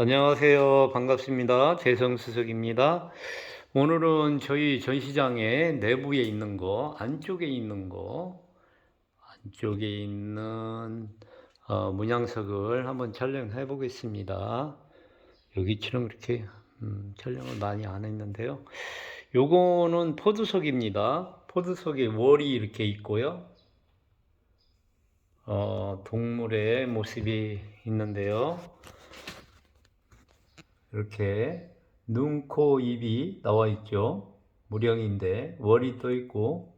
안녕하세요. 반갑습니다. 재성수석입니다. 오늘은 저희 전시장의 내부에 있는 거, 안쪽에 있는 거, 안쪽에 있는 문양석을 한번 촬영해 보겠습니다. 여기처럼 그렇게 촬영을 많이 안 했는데요. 요거는 포두석입니다. 포두석에 월이 이렇게 있고요. 동물의 모습이 있는데요. 이렇게 눈, 코, 입이 나와 있죠. 무령인데 월이 떠 있고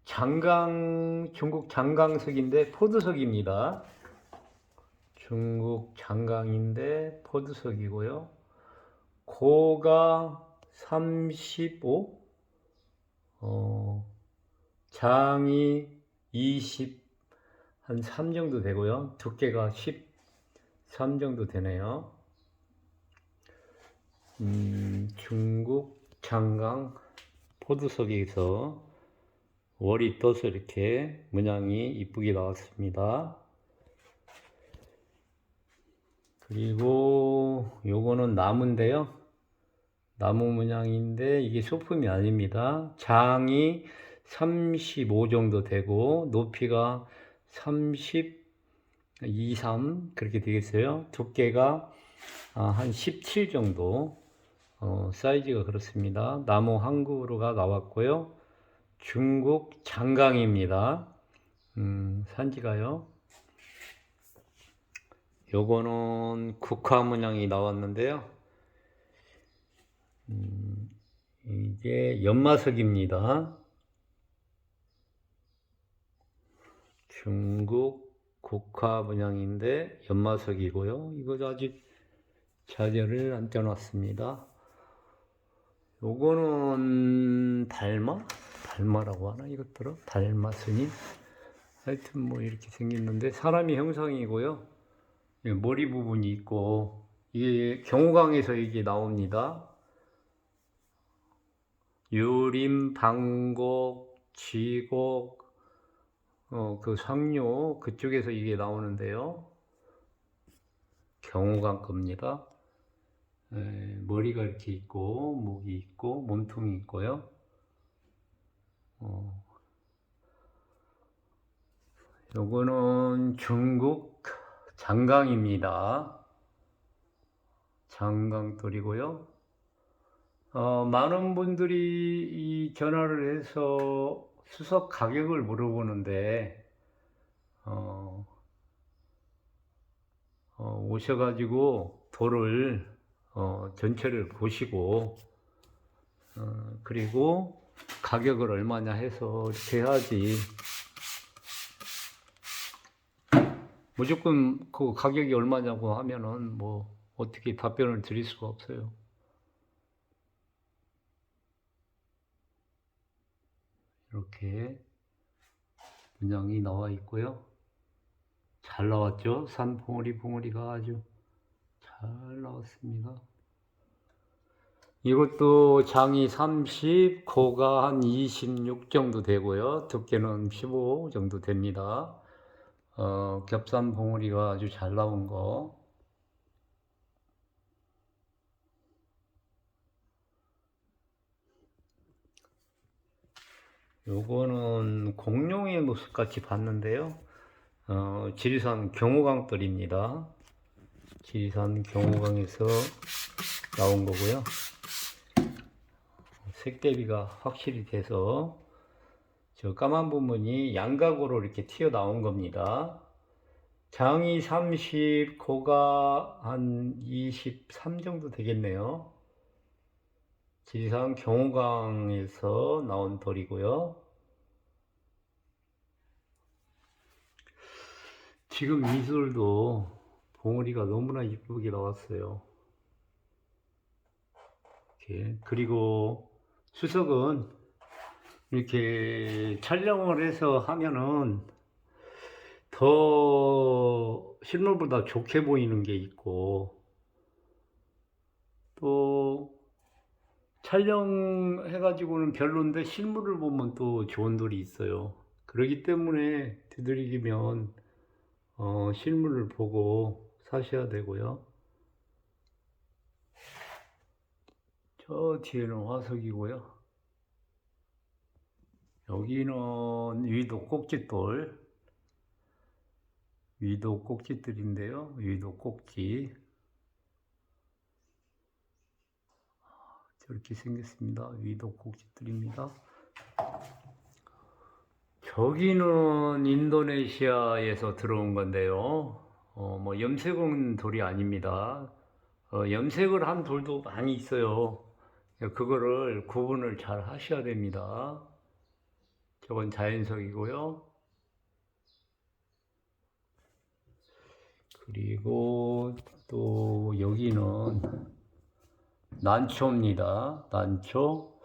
중국 장강석인데 포두석입니다. 중국 장강인데 포두석이고요. 고가 35, 장이 20, 한 3 정도 되고요. 두께가 13 정도 되네요. 중국 장강 포두석에서 월이 떠서 이렇게 문양이 이쁘게 나왔습니다. 그리고 요거는 나무인데요. 나무 문양인데 이게 소품이 아닙니다. 장이 35 정도 되고 높이가 32, 3 그렇게 되겠어요. 두께가 한 17 정도 사이즈가 그렇습니다. 나무 한 그루가 나왔고요. 중국 장강입니다. 산지가요. 요거는 국화 문양이 나왔는데요. 이게 연마석입니다. 중국 국화 문양인데 연마석이고요. 이거 아직 자재를 안 떼어놨습니다. 요거는 달마라고 하나 이것들은 달마스님 하여튼 뭐 이렇게 생겼는데 사람이 형상이고요. 머리 부분이 있고 이게 경호강에서 이게 나옵니다. 유림, 방곡, 쥐곡, 그 상류 그쪽에서 이게 나오는데요. 경호강 겁니다. 머리가 이렇게 있고 목이 있고 몸통이 있고요. 요거는 중국 장강입니다. 장강돌이고요. 많은 분들이 이 전화를 해서 수석 가격을 물어보는데 오셔가지고 돌을 전체를 보시고 그리고 가격을 얼마냐 해서 이렇게 해야지 무조건 그 가격이 얼마냐고 하면은 뭐 어떻게 답변을 드릴 수가 없어요. 이렇게 문양이 나와 있고요. 잘 나왔죠? 봉우리가 아주 잘 나왔습니다. 이것도 장이 30, 고가 한 26 정도 되고요. 두께는 15 정도 됩니다. 겹산 봉우리가 아주 잘 나온 거. 요거는 공룡의 모습 같이 봤는데요. 지리산 경호강돌입니다. 지리산 경호강에서 나온 거고요. 색대비가 확실히 돼서 저 까만 부분이 양각으로 이렇게 튀어나온 겁니다. 장이 30, 고가 한 23 정도 되겠네요. 지리산 경호강에서 나온 돌이고요. 지금 이 돌도 봉우리가 너무나 이쁘게 나왔어요. 이렇게. 그리고 수석은 이렇게 촬영을 해서 하면은 더 실물보다 좋게 보이는 게 있고 또 촬영해가지고는 별론데 실물을 보면 또 좋은 돌이 있어요. 그렇기 때문에 되도록이면 실물을 보고 사셔야 되고요. 저 뒤에는 화석이고요. 여기는 위도 꼭지돌, 위도 꼭지들인데요. 위도 꼭지. 저렇게 생겼습니다. 위도 꼭지들입니다. 저기는 인도네시아에서 들어온 건데요. 뭐 염색은 돌이 아닙니다. 염색을 한 돌도 많이 있어요. 그거를 구분을 잘 하셔야 됩니다. 저건 자연석이고요. 그리고 또 여기는 난초입니다. 난초.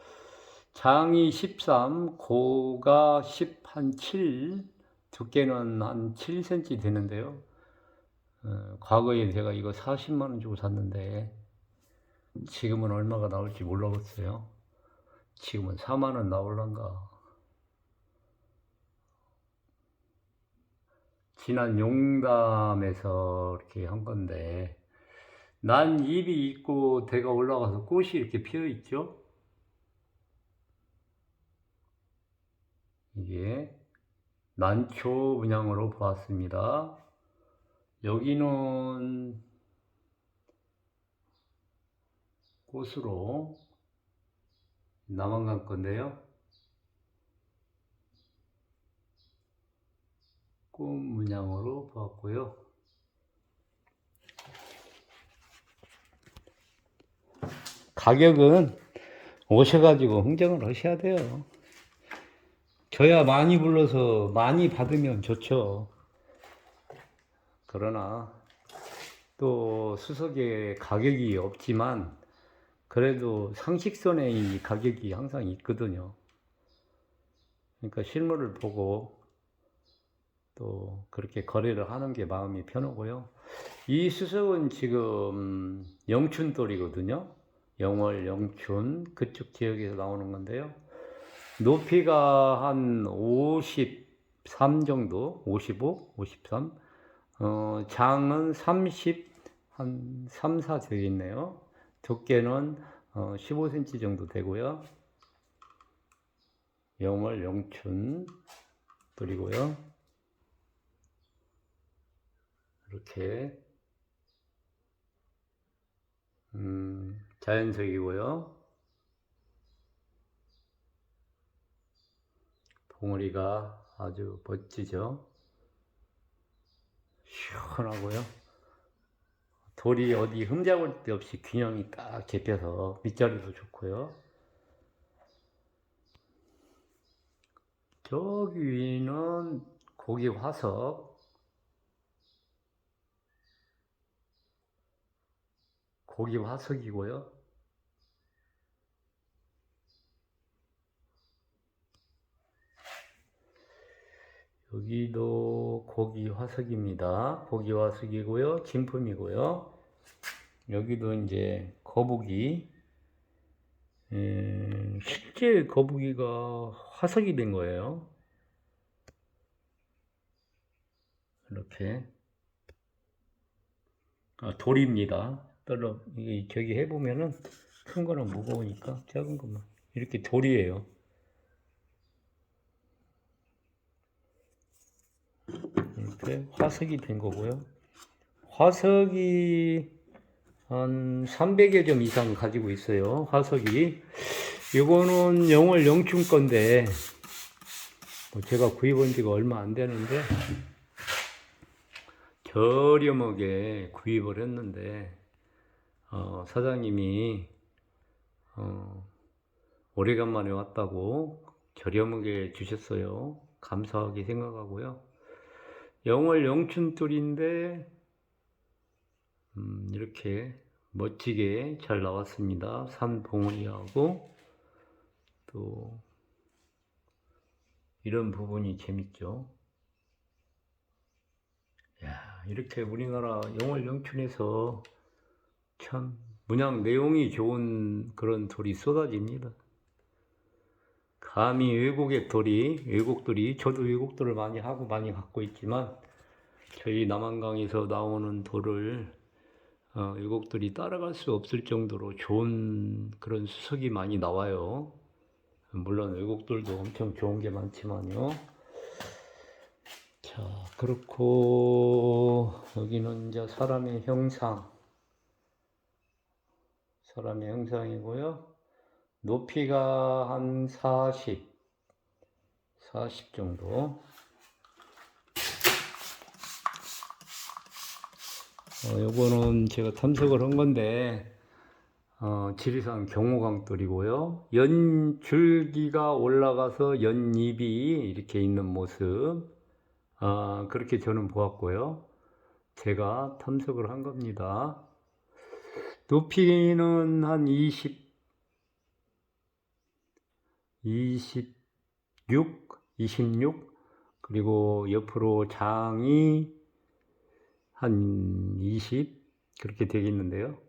장이 13, 고가 10, 한 7, 두께는 한 7cm 되는데요. 과거에 제가 이거 40만 원 주고 샀는데 지금은 얼마가 나올지 몰라봤어요. 지금은 4만 원 나올란가. 지난 용담에서 이렇게 한 건데, 난 잎이 있고 대가 올라가서 꽃이 이렇게 피어 있죠. 이게 난초 분양으로 보았습니다. 여기는 꽃으로 남한강 건데요. 꽃 문양으로 보았고요. 가격은 오셔가지고 흥정을 하셔야 돼요. 저야 많이 불러서 많이 받으면 좋죠. 그러나 또 수석에 가격이 없지만 그래도 상식선에 이 가격이 항상 있거든요. 그러니까 실물을 보고 또 그렇게 거래를 하는 게 마음이 편하고요. 이 수석은 지금 영춘돌이거든요. 영월, 영춘 그쪽 지역에서 나오는 건데요. 높이가 한 53 정도, 55, 53. 장은 30, 한 3, 4 되겠네요. 두께는 15cm 정도 되고요. 영월, 영춘 돌이고요. 이렇게 자연석이고요. 봉우리가 아주 멋지죠. 시원하고요. 돌이 어디 흠잡을 데 없이 균형이 딱 잡혀서 밑자리도 좋고요. 저기 위는 고기 화석, 고기 화석이고요. 여기도 고기 화석입니다. 고기 화석이고요. 진품이고요. 여기도 이제 거북이, 실제 거북이가 화석이 된 거예요. 이렇게 돌입니다. 저기 해보면은 큰 거는 무거우니까 작은 것만 이렇게 돌이에요. 이렇게 화석이 된 거고요. 화석이 한 300여 점 이상 가지고 있어요. 화석이. 이거는 영월 영춘 건데 제가 구입한 지가 얼마 안 되는데 저렴하게 구입을 했는데 사장님이 오래간만에 왔다고 저렴하게 주셨어요. 감사하게 생각하고요. 영월 영춘돌인데 이렇게 멋지게 잘 나왔습니다. 산 봉우리하고 또 이런 부분이 재밌죠. 야, 이렇게 우리나라 영월 영춘에서 참 문양 내용이 좋은 그런 돌이 쏟아집니다. 감히 외국 돌이 저도 외국돌을 많이 하고 많이 갖고 있지만 저희 남한강에서 나오는 돌을 외국들이 따라갈 수 없을 정도로 좋은 그런 수석이 많이 나와요. 물론 외국들도 엄청 좋은 게 많지만요. 자, 그렇고 여기는 이제 사람의 형상이고요. 높이가 한 40 정도. 요거는 제가 탐색을 한 건데, 지리산 경호강돌이고요. 연줄기가 올라가서 연잎이 이렇게 있는 모습, 그렇게 저는 보았고요. 제가 탐색을 한 겁니다. 높이는 한 26, 그리고 옆으로 장이 한 20, 그렇게 되겠는데요.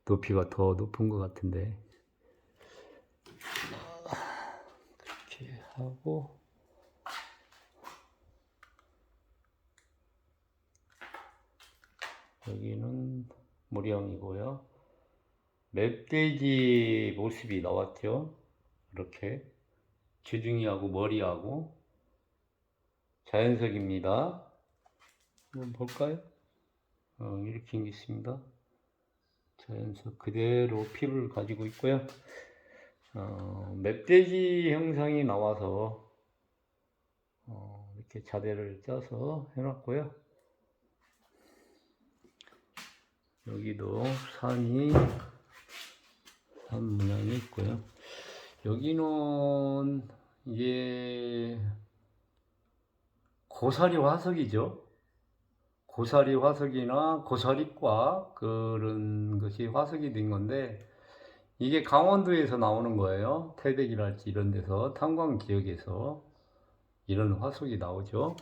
높이가 더 높은 것 같은데. 그렇게 하고, 여기는 모량이고요. 멧돼지 모습이 나왔죠. 이렇게 주둥이하고 머리하고 자연석입니다. 한번 볼까요? 이렇게 생겼습니다. 자연석 그대로 피부를 가지고 있고요. 멧돼지 형상이 나와서 이렇게 자대를 짜서 해놨고요. 여기도 산 모양이 있고요. 여기는 이게 고사리 화석이죠. 고사리 화석이나 고사리과 그런 것이 화석이 된 건데, 이게 강원도에서 나오는 거예요. 태백이랄지 이런 데서, 탄광 지역에서 이런 화석이 나오죠.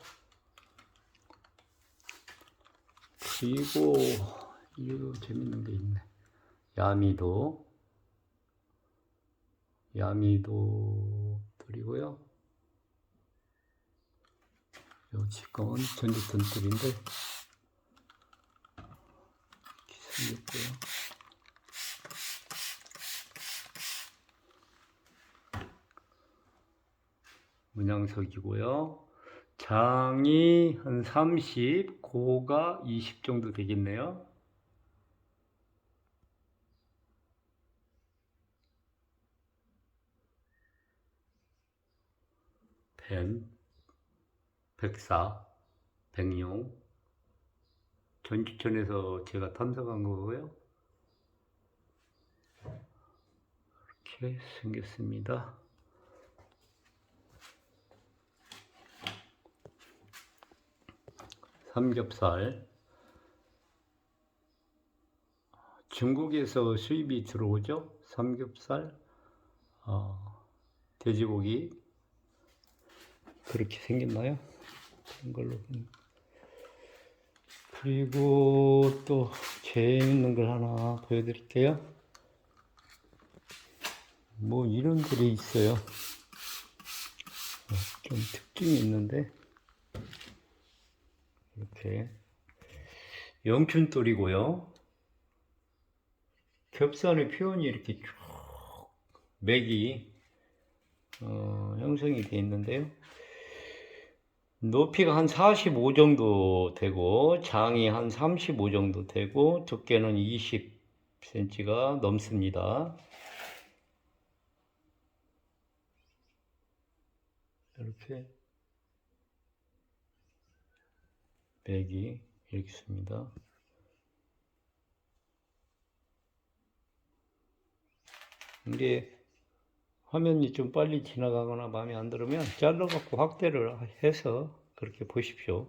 그리고 이거 재밌는 게 있네. 야미도들이고요. 요 지금은 전주ton 뜰인데 이렇게 생겼고요. 문양석이고요. 장이 한 30, 고가 20 정도 되겠네요. 뱀, 백사, 백룡, 전주천에서 제가 탐색한 거고요. 이렇게 생겼습니다. 삼겹살, 중국에서 수입이 들어오죠. 삼겹살, 돼지고기 그렇게 생겼나요? 그런 걸로. 그리고 또 재밌는 걸 하나 보여드릴게요. 뭐 이런 글이 있어요. 좀 특징이 있는데, 이렇게 영춘돌이고요. 겹산의 표현이 이렇게 쭉 맥이 형성이 되어 있는데요. 높이가 한 45 정도 되고, 장이 한 35 정도 되고, 두께는 20cm가 넘습니다. 이렇게 맥이 이렇게 있습니다. 이게 화면이 좀 빨리 지나가거나 마음에 안 들으면 잘라갖고 확대를 해서 그렇게 보십시오.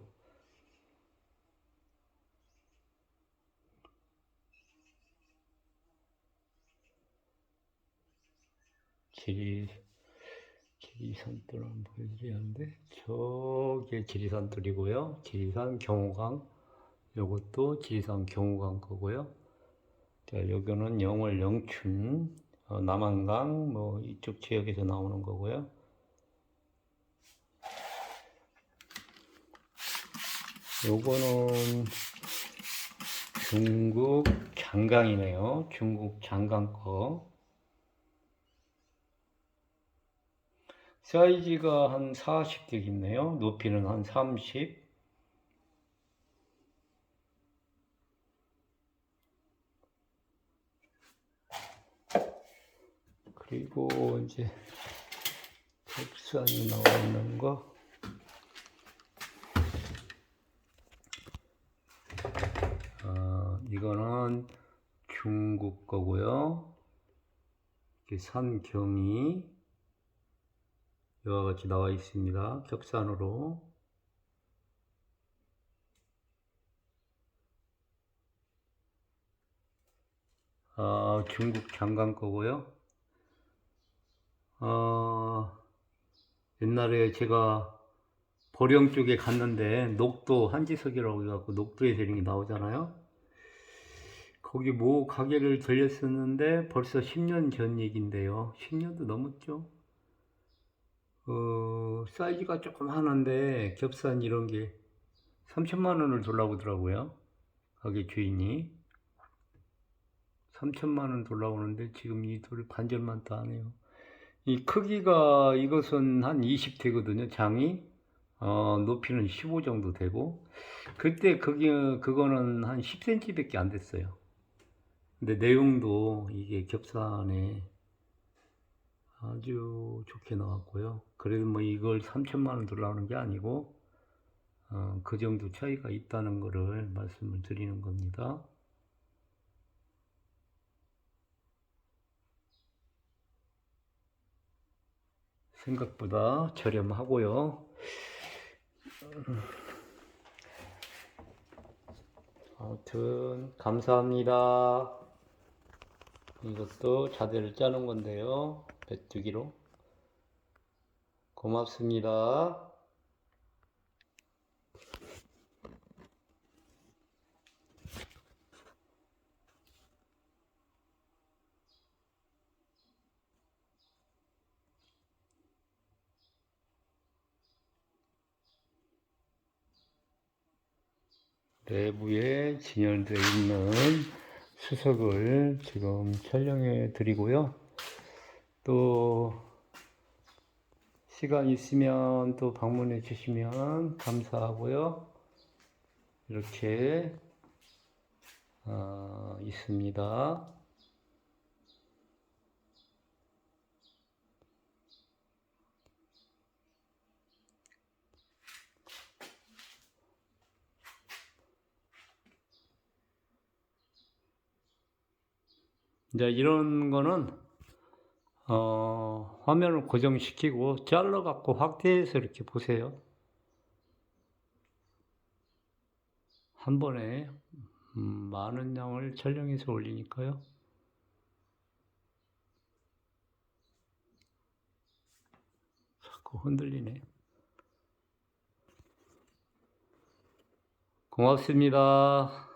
지리산돌 한번 보여드려야 하는데, 저게 지리산돌이고요. 지리산 경호강, 요것도 지리산 경호강 거고요. 자, 여기는 영월 영춘, 남한강 뭐 이쪽 지역에서 나오는 거고요. 요거는 중국 장강이네요. 중국 장강 거. 사이즈가 한 40 되겠네요. 높이는 한 30. 그리고 이제 겹산이 나와 있는 거. 이거는 중국 거고요. 이렇게 산경이 이와 같이 나와 있습니다. 겹산으로. 중국 장강 거고요. 옛날에 제가 보령 쪽에 갔는데 녹도 한지석이라고 해갖고 녹도에 이런 게 나오잖아요. 거기 뭐 가게를 들렸었는데 벌써 10년 전 얘기인데요. 10년도 넘었죠. 사이즈가 조금 하는데 겹산 이런 게 3천만 원을 달라고 하더라고요. 가게 주인이 3천만 원 달라고 하는데 지금 이 돌 반절만 다 하네요. 이 크기가 이것은 한 20 되거든요. 장이 높이는 15 정도 되고 그때 그거는 한 10cm 밖에 안 됐어요. 근데 내용도 이게 겹산에 아주 좋게 나왔고요. 그래도 뭐 이걸 3천만 원 들라는 게 아니고 그 정도 차이가 있다는 거를 말씀을 드리는 겁니다. 생각보다 저렴하고요. 아무튼 감사합니다. 이것도 자대를 짜는 건데요. 메뚜기로. 고맙습니다. 내부에 진열되어 있는 수석을 지금 촬영해 드리고요. 또 시간 있으면 또 방문해 주시면 감사하고요. 이렇게 있습니다. 이제 이런 거는 화면을 고정시키고 잘라 갖고 확대해서 이렇게 보세요. 한 번에 많은 양을 촬영해서 올리니까요. 자꾸 흔들리네. 고맙습니다.